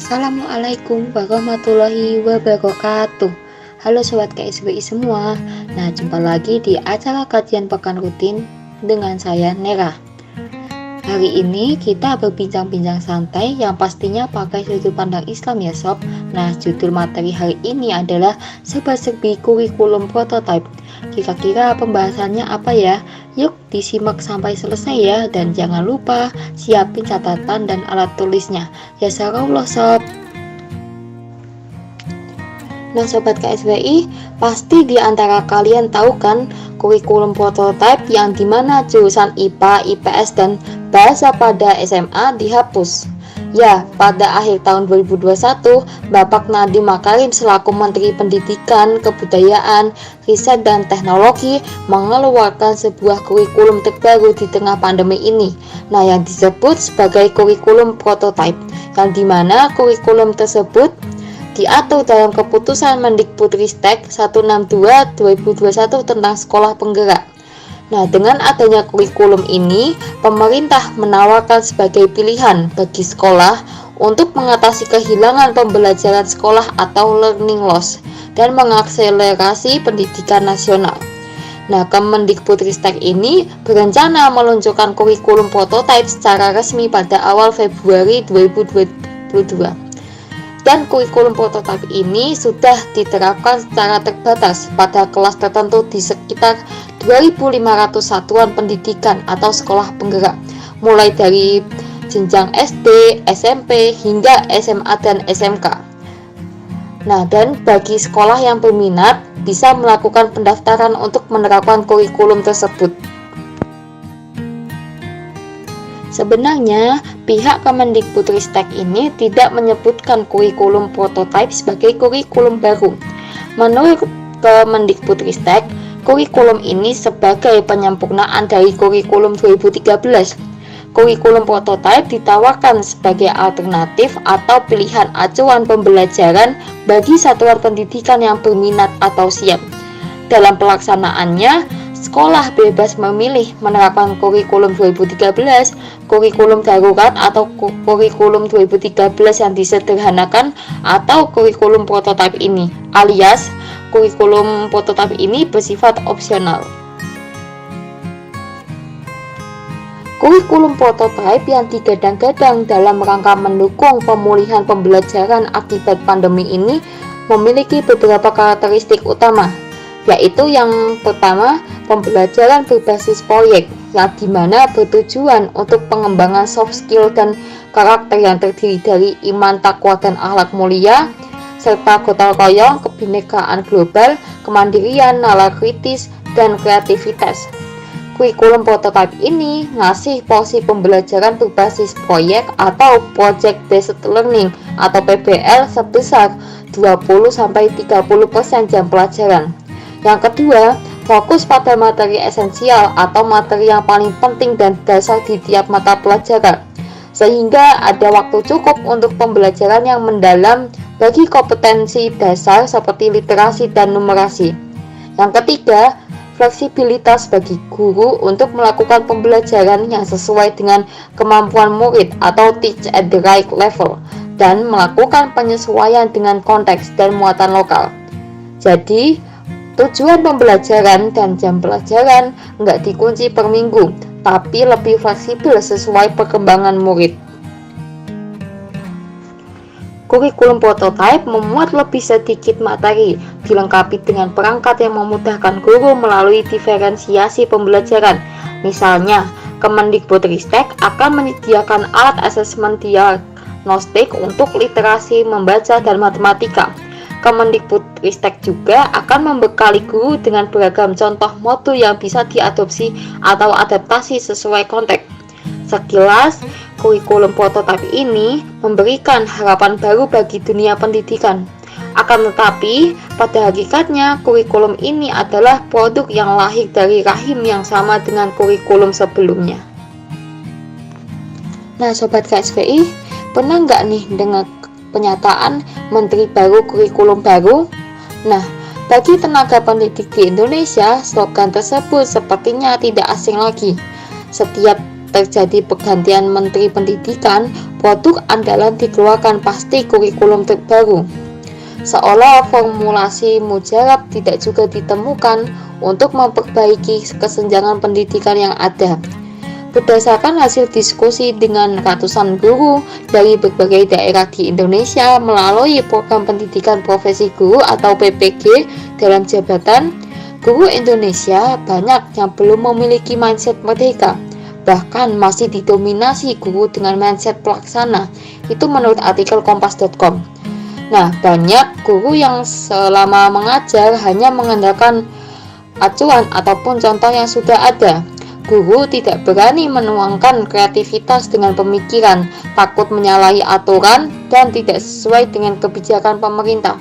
Assalamualaikum warahmatullahi wabarakatuh. Halo Sobat KSBI semua. Nah, jumpa lagi di acara kajian pekan rutin dengan saya Nera. Hari ini kita berbincang-bincang santai yang pastinya pakai sudut pandang Islam ya Sob. Nah, judul materi hari ini adalah serba-serbi kurikulum prototype. Kira-kira pembahasannya apa ya? Yuk disimak sampai selesai ya. Dan jangan lupa siapin catatan dan alat tulisnya. Ya sarallah Sob. Nah Sobat KSBI, pasti di antara kalian tahu kan kurikulum prototype yang dimana jurusan IPA, IPS, dan bahasa pada SMA dihapus. Ya, pada akhir tahun 2021, Bapak Nadiem Makarim selaku Menteri Pendidikan, Kebudayaan, Riset, dan Teknologi mengeluarkan sebuah kurikulum terbaru di tengah pandemi ini. Nah, yang disebut sebagai kurikulum prototype, yang dimana kurikulum tersebut diatur dalam keputusan Mendikbudristek 162/2021 tentang sekolah penggerak. Nah, dengan adanya kurikulum ini, pemerintah menawarkan sebagai pilihan bagi sekolah untuk mengatasi kehilangan pembelajaran sekolah atau learning loss dan mengakselerasi pendidikan nasional. Nah, Kemendikbudristek ini berencana meluncurkan kurikulum prototype secara resmi pada awal Februari 2022. Dan kurikulum prototipe ini sudah diterapkan secara terbatas pada kelas tertentu di sekitar 2.500 satuan pendidikan atau sekolah penggerak, mulai dari jenjang SD, SMP, hingga SMA dan SMK. Nah, dan bagi sekolah yang berminat bisa melakukan pendaftaran untuk menerapkan kurikulum tersebut. Sebenarnya, pihak Kemendikbudristek ini tidak menyebutkan kurikulum prototype sebagai kurikulum baru. Menurut Kemendikbudristek, kurikulum ini sebagai penyempurnaan dari kurikulum 2013. Kurikulum prototype ditawarkan sebagai alternatif atau pilihan acuan pembelajaran bagi satuan pendidikan yang berminat atau siap. Dalam pelaksanaannya, sekolah bebas memilih menerapkan kurikulum 2013, kurikulum darurat atau kurikulum 2013 yang disederhanakan atau kurikulum prototipe ini, alias kurikulum prototipe ini bersifat opsional. Kurikulum prototipe yang digadang-gadang dalam rangka mendukung pemulihan pembelajaran akibat pandemi ini memiliki beberapa karakteristik utama, yaitu yang pertama, pembelajaran berbasis proyek yang dimana bertujuan untuk pengembangan soft skill dan karakter yang terdiri dari iman, takwa, dan akhlak mulia, serta gotong royong, kebinekaan global, kemandirian, nalar kritis, dan kreativitas. Kurikulum prototipe ini ngasih porsi pembelajaran berbasis proyek atau project based learning atau PBL sebesar 20-30% jam pelajaran. Yang kedua, fokus pada materi esensial atau materi yang paling penting dan dasar di tiap mata pelajaran, sehingga ada waktu cukup untuk pembelajaran yang mendalam bagi kompetensi dasar seperti literasi dan numerasi. Yang ketiga, fleksibilitas bagi guru untuk melakukan pembelajaran yang sesuai dengan kemampuan murid atau teach at the right level dan melakukan penyesuaian dengan konteks dan muatan lokal. Jadi, tujuan pembelajaran dan jam pelajaran nggak dikunci per minggu, tapi lebih fleksibel sesuai perkembangan murid. Kurikulum prototipe memuat lebih sedikit materi, dilengkapi dengan perangkat yang memudahkan guru melalui diferensiasi pembelajaran. Misalnya, Kemendikbudristek akan menyediakan alat asesmen diagnostik untuk literasi membaca dan matematika. Kemendikbudristek juga akan membekali guru dengan beragam contoh motu yang bisa diadopsi atau adaptasi sesuai konteks. Sekilas, kurikulum prototipe ini memberikan harapan baru bagi dunia pendidikan. Akan tetapi, pada hakikatnya kurikulum ini adalah produk yang lahir dari rahim yang sama dengan kurikulum sebelumnya. Nah, Sobat KSBI, pernah nggak nih dengar pernyataan Menteri Baru Kurikulum Baru? Nah, bagi tenaga pendidik di Indonesia, slogan tersebut sepertinya tidak asing lagi. Setiap terjadi pergantian Menteri Pendidikan, produk andalan dikeluarkan pasti kurikulum terbaru. Seolah formulasi mujarab tidak juga ditemukan untuk memperbaiki kesenjangan pendidikan yang ada. Berdasarkan hasil diskusi dengan ratusan guru dari berbagai daerah di Indonesia melalui program pendidikan profesi guru atau PPG dalam jabatan, guru Indonesia banyak yang belum memiliki mindset merdeka, bahkan masih didominasi guru dengan mindset pelaksana. Itu menurut artikel kompas.com. Nah, banyak guru yang selama mengajar hanya mengandalkan acuan ataupun contoh yang sudah ada. Guru tidak berani menuangkan kreativitas dengan pemikiran, takut menyalahi aturan, dan tidak sesuai dengan kebijakan pemerintah.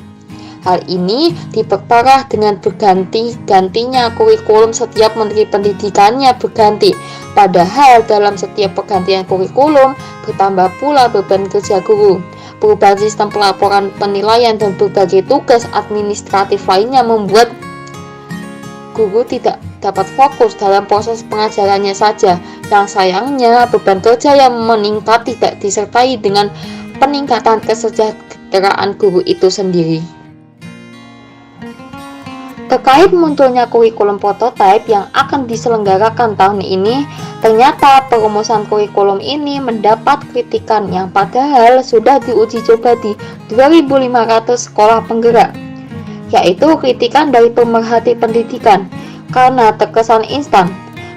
Hal ini diperparah dengan berganti-gantinya kurikulum setiap menteri pendidikannya berganti. Padahal dalam setiap pergantian kurikulum, bertambah pula beban kerja guru. Perubahan sistem pelaporan penilaian dan berbagai tugas administratif lainnya membuat guru tidak dapat fokus dalam proses pengajarannya saja. Yang sayangnya, beban kerja yang meningkat tidak disertai dengan peningkatan kesejahteraan guru itu sendiri. Terkait munculnya kurikulum prototipe yang akan diselenggarakan tahun ini, ternyata perumusan kurikulum ini mendapat kritikan yang padahal sudah diuji coba di 2.500 sekolah penggerak, yaitu kritikan dari pemerhati pendidikan karena terkesan instan.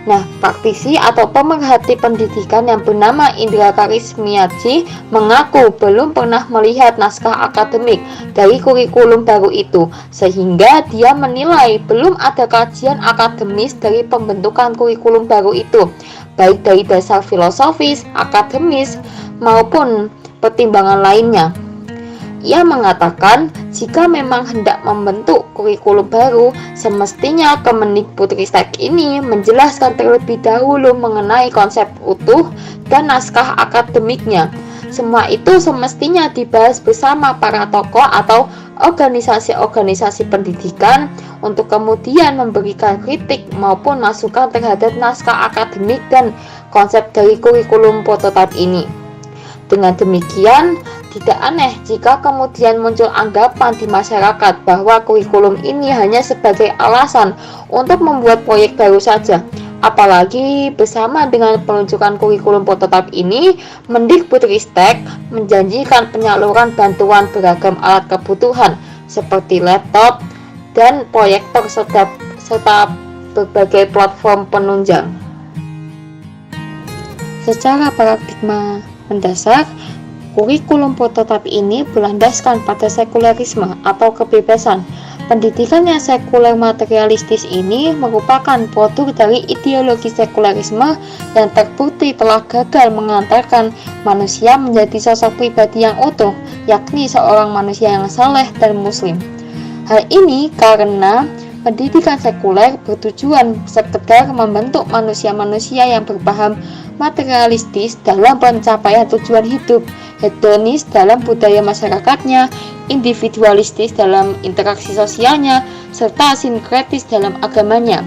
Nah, praktisi atau pemerhati pendidikan yang bernama Indra Karismiaji mengaku belum pernah melihat naskah akademik dari kurikulum baru itu, sehingga dia menilai belum ada kajian akademis dari pembentukan kurikulum baru itu, baik dari dasar filosofis, akademis, maupun pertimbangan lainnya. Ia mengatakan, jika memang hendak membentuk kurikulum baru, semestinya Kemendikbudristek ini menjelaskan terlebih dahulu mengenai konsep utuh dan naskah akademiknya. Semua itu semestinya dibahas bersama para tokoh atau organisasi-organisasi pendidikan untuk kemudian memberikan kritik maupun masukan terhadap naskah akademik dan konsep dari kurikulum prototipe ini. Dengan demikian, tidak aneh jika kemudian muncul anggapan di masyarakat bahwa kurikulum ini hanya sebagai alasan untuk membuat proyek baru saja. Apalagi bersama dengan peluncuran kurikulum prototipe ini, Mendikbudristek menjanjikan penyaluran bantuan beragam alat kebutuhan seperti laptop dan proyektor serta berbagai platform penunjang. Secara paradigma mendasar, kurikulum prototipe ini berlandaskan pada sekulerisme atau kebebasan. Pendidikan yang sekuler materialistis ini merupakan produk dari ideologi sekulerisme yang terbukti telah gagal mengantarkan manusia menjadi sosok pribadi yang utuh, yakni seorang manusia yang saleh dan muslim. Hal ini karena pendidikan sekuler bertujuan sekedar membentuk manusia-manusia yang berpaham materialistis dalam pencapaian tujuan hidup, hedonis dalam budaya masyarakatnya, individualistis dalam interaksi sosialnya, serta sinkretis dalam agamanya.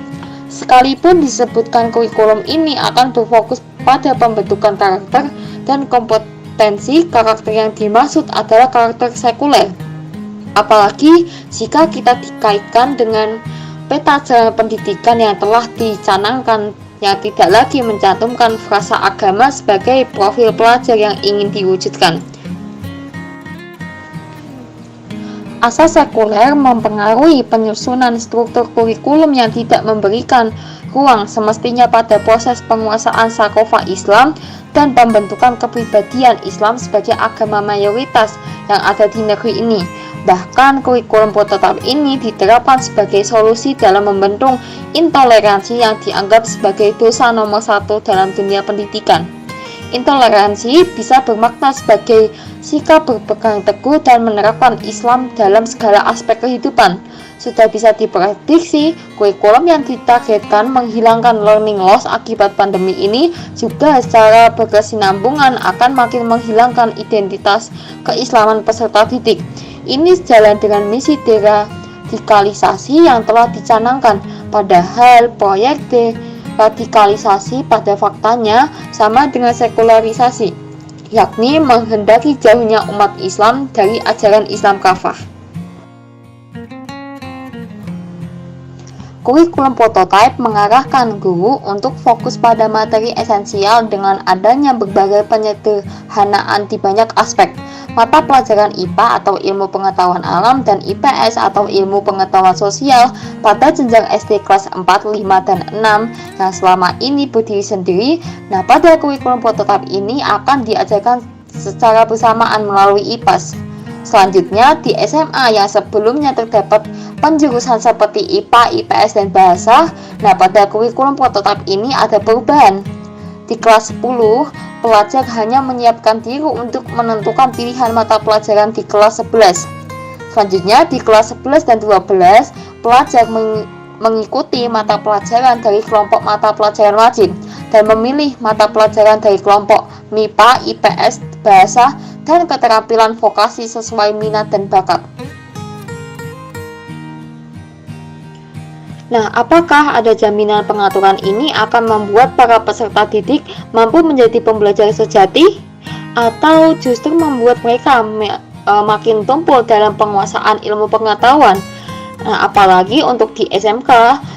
Sekalipun disebutkan kurikulum ini akan berfokus pada pembentukan karakter dan kompetensi, karakter yang dimaksud adalah karakter sekuler. Apalagi jika kita dikaitkan dengan peta jalan pendidikan yang telah dicanangkan, yang tidak lagi mencantumkan frasa agama sebagai profil pelajar yang ingin diwujudkan. Asas sekuler mempengaruhi penyusunan struktur kurikulum yang tidak memberikan ruang semestinya pada proses penguasaan sakofa Islam dan pembentukan kepribadian Islam sebagai agama mayoritas yang ada di negeri ini. Bahkan kurikulum prototipe ini diterapkan sebagai solusi dalam membentuk intoleransi yang dianggap sebagai dosa nomor 1 dalam dunia pendidikan. Intoleransi bisa bermakna sebagai sikap berpegang teguh dan menerapkan Islam dalam segala aspek kehidupan. Sudah bisa diprediksi, kurikulum yang ditargetkan menghilangkan learning loss akibat pandemi ini juga secara berkesinambungan akan makin menghilangkan identitas keislaman peserta didik. Ini sejalan dengan misi deradikalisasi yang telah dicanangkan, padahal proyek Radikalisasi pada faktanya sama dengan sekularisasi, yakni menghendaki jauhnya umat Islam dari ajaran Islam kafah. Kurikulum prototipe mengarahkan guru untuk fokus pada materi esensial dengan adanya berbagai penyederhanaan di banyak aspek. Mata pelajaran IPA atau ilmu pengetahuan alam dan IPS atau ilmu pengetahuan sosial pada jenjang SD kelas 4, 5, dan 6 yang selama ini berdiri sendiri. Nah, pada kurikulum prototipe ini akan diajarkan secara bersamaan melalui IPAS. Selanjutnya, di SMA yang sebelumnya terdapat penjurusan seperti IPA, IPS, dan bahasa, nah pada kurikulum prototipe ini ada perubahan. Di kelas 10, pelajar hanya menyiapkan diri untuk menentukan pilihan mata pelajaran di kelas 11. Selanjutnya, di kelas 11 dan 12, pelajar mengikuti mata pelajaran dari kelompok mata pelajaran wajib dan memilih mata pelajaran dari kelompok MIPA, IPS, bahasa, dan keterampilan vokasi sesuai minat dan bakat. Nah, apakah ada jaminan pengaturan ini akan membuat para peserta didik mampu menjadi pembelajar sejati? Atau justru membuat mereka makin tumpul dalam penguasaan ilmu pengetahuan? Nah, apalagi untuk di SMK,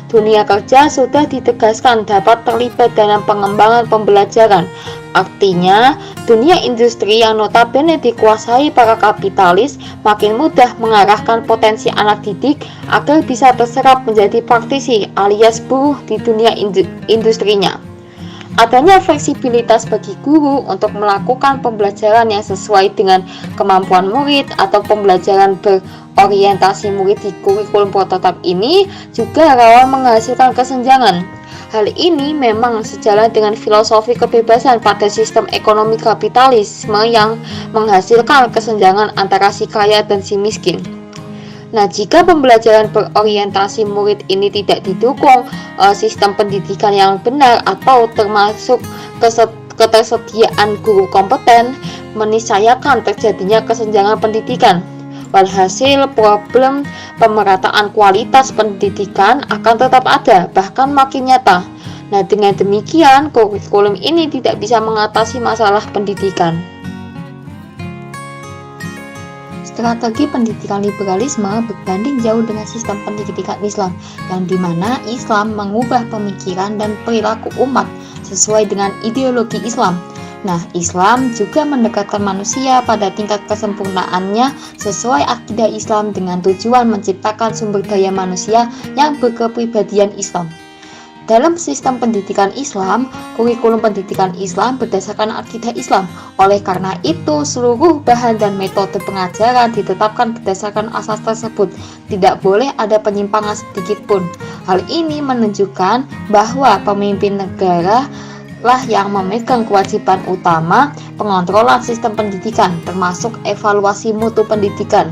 dunia kerja sudah ditegaskan dapat terlibat dalam pengembangan pembelajaran. Artinya, dunia industri yang notabene dikuasai para kapitalis makin mudah mengarahkan potensi anak didik agar bisa terserap menjadi praktisi alias buruh di dunia industrinya. Adanya fleksibilitas bagi guru untuk melakukan pembelajaran yang sesuai dengan kemampuan murid atau pembelajaran berorientasi murid di kurikulum prototipe ini juga rawan menghasilkan kesenjangan. Hal ini memang sejalan dengan filosofi kebebasan pada sistem ekonomi kapitalisme yang menghasilkan kesenjangan antara si kaya dan si miskin. Nah, jika pembelajaran berorientasi murid ini tidak didukung sistem pendidikan yang benar atau termasuk ketersediaan guru kompeten, meniscayakan terjadinya kesenjangan pendidikan. Walhasil, problem pemerataan kualitas pendidikan akan tetap ada, bahkan makin nyata. Nah, dengan demikian, kurikulum ini tidak bisa mengatasi masalah pendidikan. Strategi pendidikan liberalisme berbanding jauh dengan sistem pendidikan Islam, yang dimana Islam mengubah pemikiran dan perilaku umat sesuai dengan ideologi Islam. Nah, Islam juga mendekatkan manusia pada tingkat kesempurnaannya sesuai akidah Islam dengan tujuan menciptakan sumber daya manusia yang berkepribadian Islam. Dalam sistem pendidikan Islam, kurikulum pendidikan Islam berdasarkan akidah Islam. Oleh karena itu, seluruh bahan dan metode pengajaran ditetapkan berdasarkan asas tersebut. Tidak boleh ada penyimpangan sedikit pun. Hal ini menunjukkan bahwa pemimpin negara lah yang memegang kewajiban utama pengontrolan sistem pendidikan, termasuk evaluasi mutu pendidikan.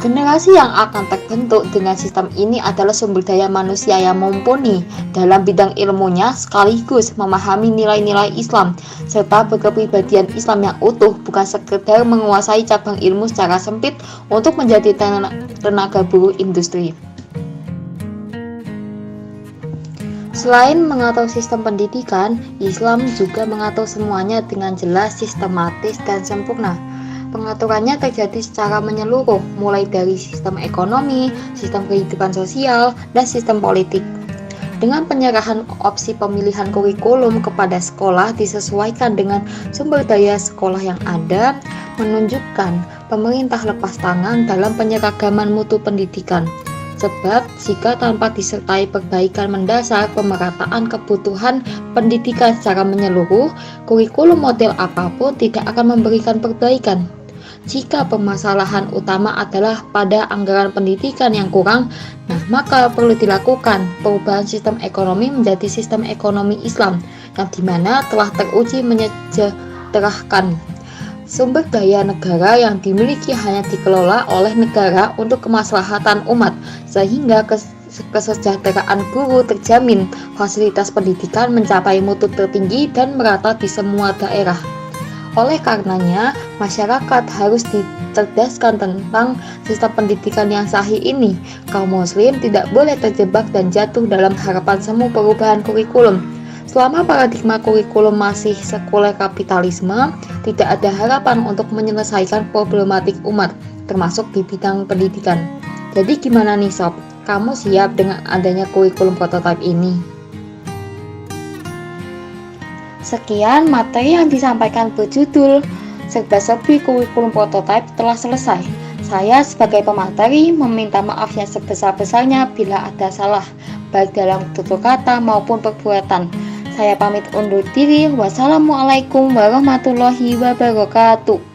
Generasi yang akan terbentuk dengan sistem ini adalah sumber daya manusia yang mumpuni dalam bidang ilmunya sekaligus memahami nilai-nilai Islam serta berkepribadian Islam yang utuh, bukan sekedar menguasai cabang ilmu secara sempit untuk menjadi tenaga buruh industri. Selain mengatur sistem pendidikan, Islam juga mengatur semuanya dengan jelas, sistematis, dan sempurna. Pengaturannya terjadi secara menyeluruh, mulai dari sistem ekonomi, sistem kehidupan sosial, dan sistem politik. Dengan penyerahan opsi pemilihan kurikulum kepada sekolah disesuaikan dengan sumber daya sekolah yang ada, menunjukkan pemerintah lepas tangan dalam penyeragaman mutu pendidikan. Sebab jika tanpa disertai perbaikan mendasar pemerataan kebutuhan pendidikan secara menyeluruh, kurikulum model apapun tidak akan memberikan perbaikan. Jika permasalahan utama adalah pada anggaran pendidikan yang kurang, maka perlu dilakukan perubahan sistem ekonomi menjadi sistem ekonomi Islam, yang dimana telah teruji menyejahterakan. Sumber daya negara yang dimiliki hanya dikelola oleh negara untuk kemaslahatan umat, sehingga kesejahteraan guru terjamin, fasilitas pendidikan mencapai mutu tertinggi dan merata di semua daerah. Oleh karenanya, masyarakat harus dicerdaskan tentang sistem pendidikan yang sahih ini. Kaum muslim tidak boleh terjebak dan jatuh dalam harapan semu perubahan kurikulum. Selama paradigma kurikulum masih sekuler kapitalisme, tidak ada harapan untuk menyelesaikan problematik umat, termasuk di bidang pendidikan. Jadi gimana nih Sob? Kamu siap dengan adanya kurikulum prototipe ini? Sekian materi yang disampaikan berjudul Serba-serbi Kurikulum Prototipe telah selesai. Saya sebagai pemateri meminta maaf yang sebesar-besarnya bila ada salah, baik dalam tutur kata maupun perbuatan. Saya pamit undur diri. Wassalamualaikum warahmatullahi wabarakatuh.